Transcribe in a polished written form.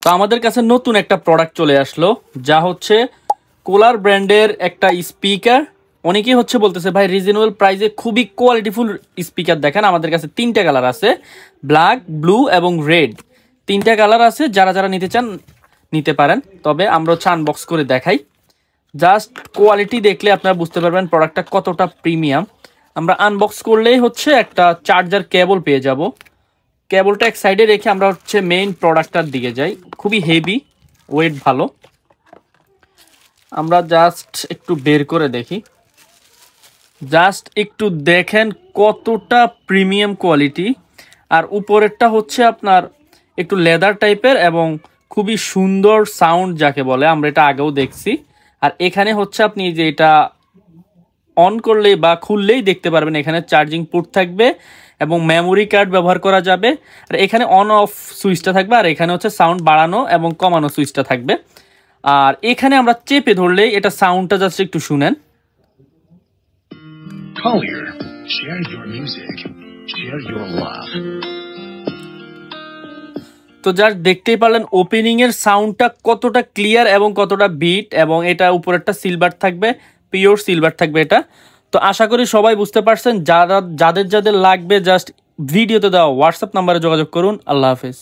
তো আমাদের কাছে নতুন একটা প্রোডাক্ট চলে আসলো, যা হচ্ছে কোলার ব্র্যান্ডের একটা স্পিকার। অনেকেই হচ্ছে বলতেছে ভাই রিজনেবল প্রাইসে খুবই কোয়ালিটিফুল স্পিকার দেখেন। আমাদের কাছে 3টা কালার আছে, ব্ল্যাক, ব্লু এবং রেড। 3টা কালার আছে, যারা যারা নিতে চান নিতে পারেন। তবে আমরা হচ্ছে আনবক্স করে দেখাই। জাস্ট কোয়ালিটি দেখলে আপনারা বুঝতে পারবেন প্রোডাক্টটা কতটা প্রিমিয়াম। আমরা আনবক্স করলেই হচ্ছে একটা চার্জার কেবল পেয়ে যাব। কেবলটা এক সাইডে রেখে আমরা হচ্ছে মেইন প্রোডাক্টটার দিকে যাই। খুবই হেভি, ওয়েট ভালো। আমরা জাস্ট একটু বের করে দেখি, জাস্ট একটু দেখেন কতটা প্রিমিয়াম কোয়ালিটি। আর উপরেরটা হচ্ছে আপনার একটু লেদার টাইপের এবং খুবই সুন্দর সাউন্ড যাকে বলে, আমরা এটা আগেও দেখছি। আর এখানে হচ্ছে আপনি যে এটা অন করলেই বা খুললেই দেখতে পারবেন এখানে চার্জিং পোর্ট থাকবে এবং মেমোরি কার্ড ব্যবহার করা যাবে। আর এখানে অন অফ সুইচটা থাকবে, আর এখানে হচ্ছে সাউন্ড বাড়ানো এবং কমানো সুইচটা থাকবে। আর এখানে আমরা চেপে ধরলেই এটা সাউন্ডটা জাস্ট একটু শুনেন। Collier, share your music, share your love. তো জাস্ট দেখতেই পারলেন ওপেনিং এর সাউন্ডটা কতটা ক্লিয়ার এবং কতটা বিট, এবং এটা উপরেরটা সিলভার থাকবে, পিওর সিলভার থাকবে এটা। তো আশা করি সবাই বুঝতে পারছেন। যাদের যাদের লাগবে জাস্ট ভিডিওতে দেওয়া হোয়াটসঅ্যাপ নাম্বারে যোগাযোগ করুন। আল্লাহ হাফেজ।